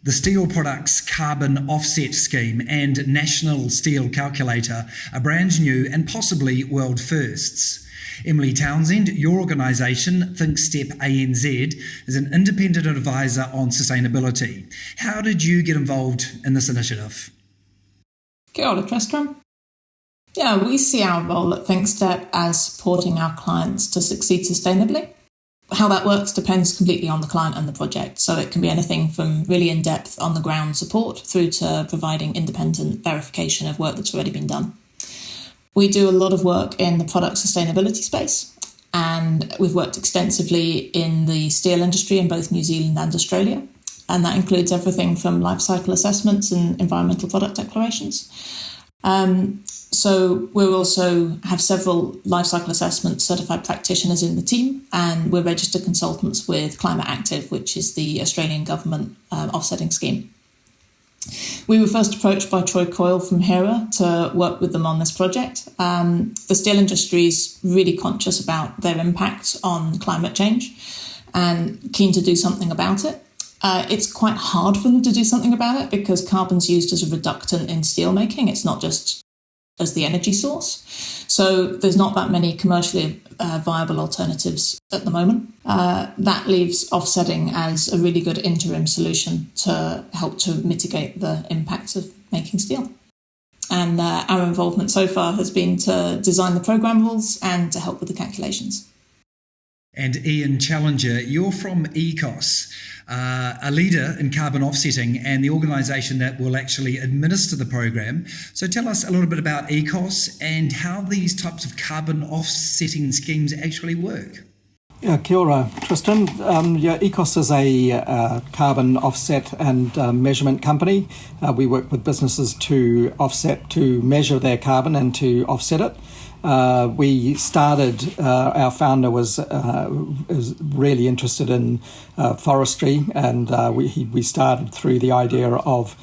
The Steel Products Carbon Offset Scheme and National Steel Calculator are brand new and possibly world firsts. Emily Townsend, your organisation, ThinkStep ANZ, is an independent advisor on sustainability. How did you get involved in this initiative? Kia ora, Tristram. Yeah, we see our role at ThinkStep as supporting our clients to succeed sustainably. How that works depends completely on the client and the project. So it can be anything from really in-depth on-the-ground support through to providing independent verification of work that's already been done. We do a lot of work in the product sustainability space, and we've worked extensively in the steel industry in both New Zealand and Australia. And that includes everything from life cycle assessments and environmental product declarations. So we also have several lifecycle assessment certified practitioners in the team, and we're registered consultants with Climate Active, which is the Australian government offsetting scheme. We were first approached by Troy Coyle from HERA to work with them on this project. The steel industry is really conscious about their impact on climate change and keen to do something about it. It's quite hard for them to do something about it because carbon's used as a reductant in steel making. It's not just as the energy source. So there's not that many commercially viable alternatives at the moment. That leaves offsetting as a really good interim solution to help to mitigate the impacts of making steel. And our involvement so far has been to design the program rules and to help with the calculations. And Ian Challenger, you're from Ekos, a leader in carbon offsetting and the organisation that will actually administer the program. So tell us a little bit about Ekos and how these types of carbon offsetting schemes actually work. Yeah, kia ora, Tristan. Ekos is a carbon offset and measurement company. We work with businesses to measure their carbon and to offset it. We started, our founder was really interested in forestry, and we started through the idea of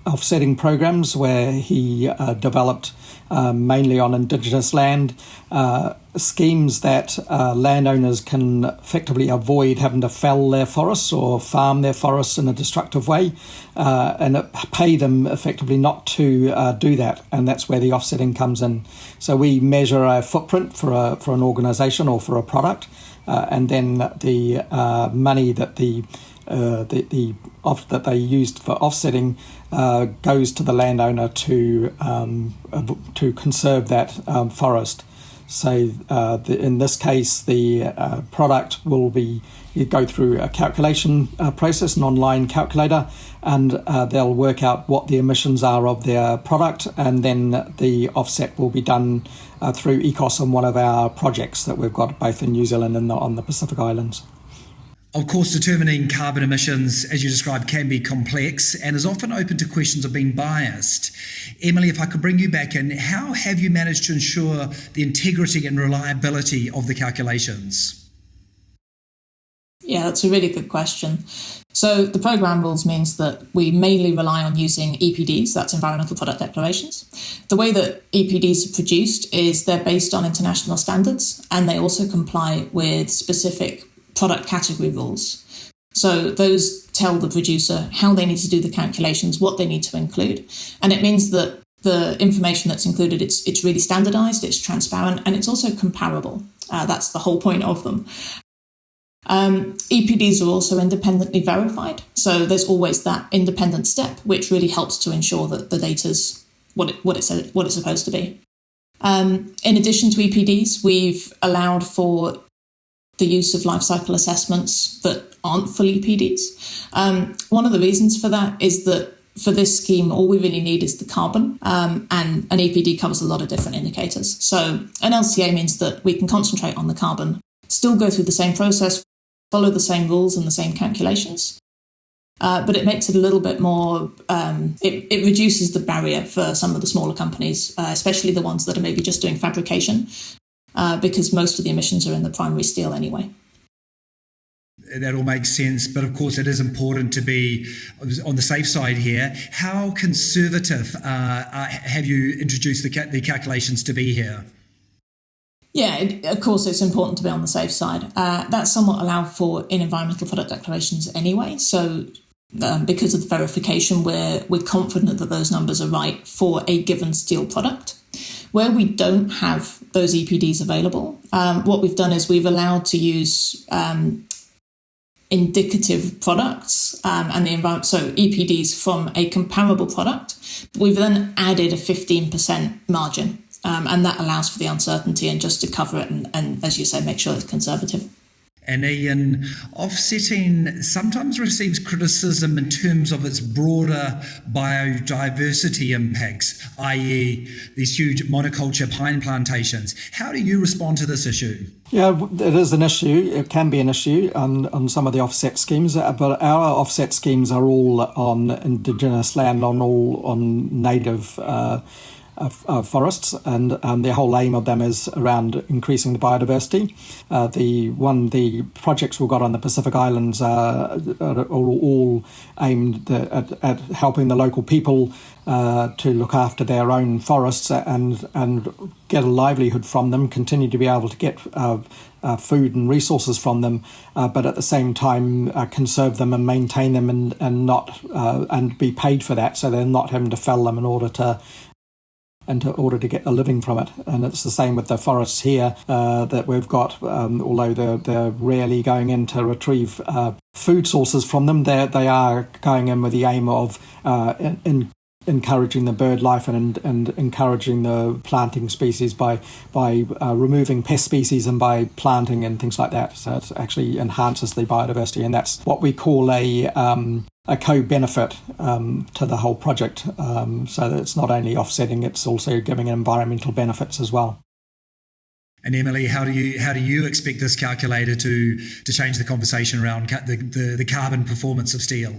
offsetting programs where he developed mainly on Indigenous land schemes that landowners can effectively avoid having to fell their forests or farm their forests in a destructive way, and pay them effectively not to do that, and that's where the offsetting comes in. So we measure a footprint for an organisation or for a product, and then the money that that they used for offsetting goes to the landowner to conserve that forest. So in this case, the product will go through a calculation process, an online calculator, and they'll work out what the emissions are of their product, and then the offset will be done through Ekos on one of our projects that we've got both in New Zealand and on the Pacific Islands. Of course, determining carbon emissions, as you described, can be complex and is often open to questions of being biased. Emily, if I could bring you back in, how have you managed to ensure the integrity and reliability of the calculations? Yeah, that's a really good question. So the program rules means that we mainly rely on using EPDs, that's environmental product declarations. The way that EPDs are produced is they're based on international standards, and they also comply with specific product category rules. So those tell the producer how they need to do the calculations, what they need to include. And it means that the information that's included, it's really standardized, it's transparent, and it's also comparable. That's the whole point of them. EPDs are also independently verified. So there's always that independent step, which really helps to ensure that the data's what it's supposed to be. In addition to EPDs, we've allowed for the use of life cycle assessments that aren't full EPDs. One of the reasons for that is that for this scheme, all we really need is the carbon, and an EPD covers a lot of different indicators. So an LCA means that we can concentrate on the carbon, still go through the same process, follow the same rules and the same calculations, but it makes it a little bit more, it reduces the barrier for some of the smaller companies, especially the ones that are maybe just doing fabrication, because most of the emissions are in the primary steel anyway. That all makes sense, but of course it is important to be on the safe side here. How conservative have you introduced the calculations to be here? Yeah, of course it's important to be on the safe side. That's somewhat allowed for in environmental product declarations anyway. So because of the verification, we're confident that those numbers are right for a given steel product. Where we don't have those EPDs available, what we've done is we've allowed to use indicative products and the environment, so EPDs from a comparable product. We've then added a 15% margin, and that allows for the uncertainty and just to cover it and as you say, make sure it's conservative. And Ian, offsetting sometimes receives criticism in terms of its broader biodiversity impacts, i.e. these huge monoculture pine plantations. How do you respond to this issue? Yeah, it is an issue. It can be an issue on some of the offset schemes, but our offset schemes are all on Indigenous land, on native forests, and the whole aim of them is around increasing the biodiversity. The projects we've got on the Pacific Islands are all aimed at helping the local people to look after their own forests and get a livelihood from them, continue to be able to get food and resources from them, but at the same time conserve them and maintain them and be paid for that, so they're not having to fell them in order to get a living from it. And it's the same with the forests here that we've got, although they're rarely going in to retrieve food sources from them, they are going in with the aim of encouraging the bird life and encouraging the planting species by removing pest species and by planting and things like that. So it actually enhances the biodiversity, and that's what we call a co-benefit to the whole project. So that it's not only offsetting, it's also giving environmental benefits as well. And Emily, how do you expect this calculator to change the conversation around the carbon performance of steel?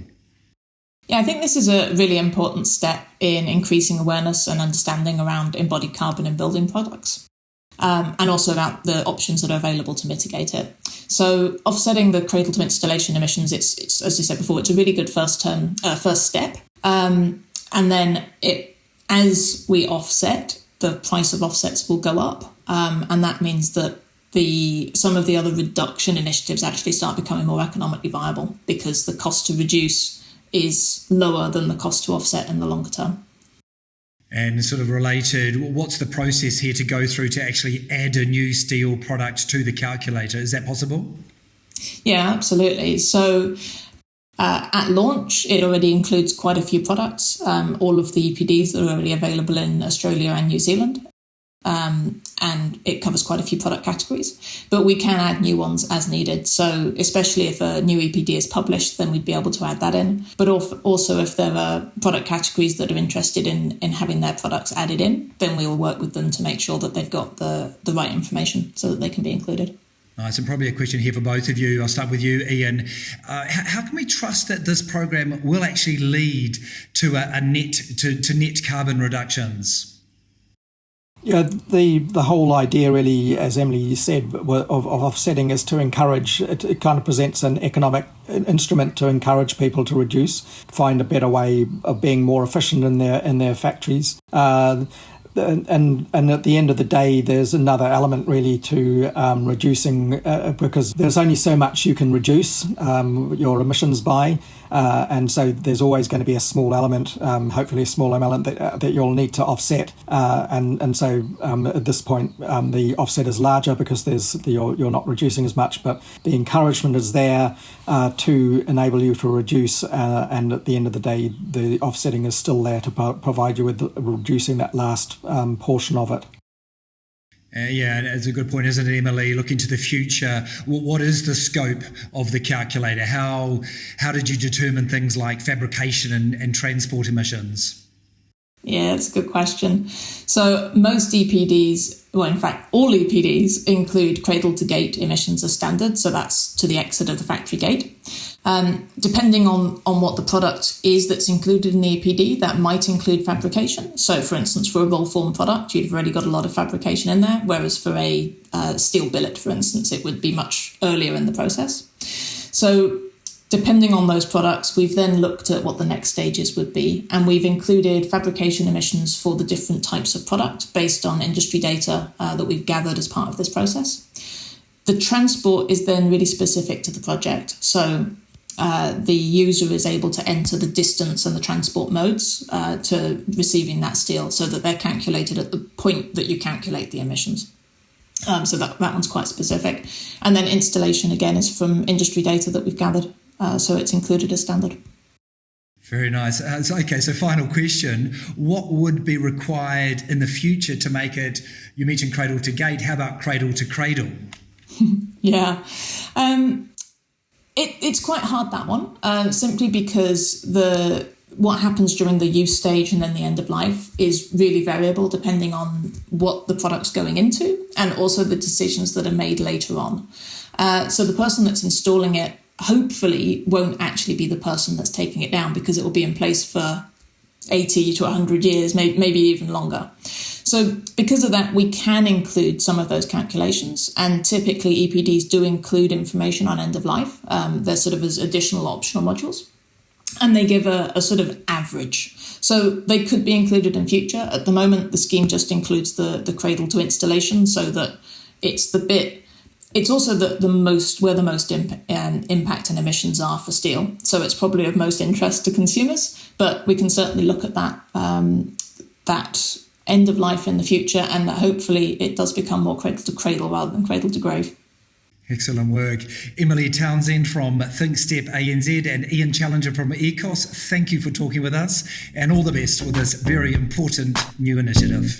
Yeah, I think this is a really important step in increasing awareness and understanding around embodied carbon in building products, and also about the options that are available to mitigate it. So offsetting the cradle to installation emissions, it's as you said before, it's a really good first step. And then as we offset, the price of offsets will go up, and that means that some of the other reduction initiatives actually start becoming more economically viable because the cost to reduce is lower than the cost to offset in the longer term. And sort of related, what's the process here to go through to actually add a new steel product to the calculator? Is that possible? Yeah, absolutely. So at launch, it already includes quite a few products, all of the EPDs that are already available in Australia and New Zealand. And it covers quite a few product categories, but we can add new ones as needed. So especially if a new EPD is published, then we'd be able to add that in. But also if there are product categories that are interested in having their products added in, then we will work with them to make sure that they've got the right information so that they can be included. Nice, and probably a question here for both of you. I'll start with you, Ian. How can we trust that this program will actually lead to net carbon reductions? Yeah, the whole idea really, as Emily said, of offsetting is to encourage, it kind of presents an economic instrument to encourage people to reduce, find a better way of being more efficient in their factories. And at the end of the day, there's another element really to reducing, because there's only so much you can reduce your emissions by, and so there's always going to be a small element, hopefully a small element that you'll need to offset, and so at this point the offset is larger because you're not reducing as much, but the encouragement is there to enable you to reduce, and at the end of the day, the offsetting is still there to provide you with reducing that last portion of it. Yeah, it's a good point, isn't it, Emily? Looking to the future, what is the scope of the calculator? How did you determine things like fabrication and transport emissions? Yeah, it's a good question. So most EPDs, well, in fact, all EPDs include cradle-to-gate emissions as standard. So that's to the exit of the factory gate. Depending on what the product is that's included in the EPD, that might include fabrication. So, for instance, for a roll-form product, you've already got a lot of fabrication in there, whereas for a steel billet, for instance, it would be much earlier in the process. So depending on those products, we've then looked at what the next stages would be, and we've included fabrication emissions for the different types of product based on industry data that we've gathered as part of this process. The transport is then really specific to the project. So the user is able to enter the distance and the transport modes to receiving that steel, so that they're calculated at the point that you calculate the emissions. So that one's quite specific. And then installation, again, is from industry data that we've gathered, so it's included as standard. Very nice. So final question. What would be required in the future to make it, you mentioned cradle to gate, how about cradle to cradle? Yeah. It's quite hard, that one, simply because what happens during the use stage and then the end of life is really variable depending on what the product's going into and also the decisions that are made later on. So the person that's installing it hopefully won't actually be the person that's taking it down, because it will be in place for 80 to 100 years, maybe even longer. So because of that, we can include some of those calculations, and typically EPDs do include information on end of life. They're sort of as additional optional modules, and they give a sort of average. So they could be included in future. At the moment, the scheme just includes the cradle to installation, so that it's the bit. It's also where the most impact and emissions are for steel. So it's probably of most interest to consumers, but we can certainly look at that end of life in the future, and hopefully it does become more cradle to cradle rather than cradle to grave. Excellent work. Emily Townsend from ThinkStep ANZ and Ian Challenger from Ekos, thank you for talking with us, and all the best with this very important new initiative.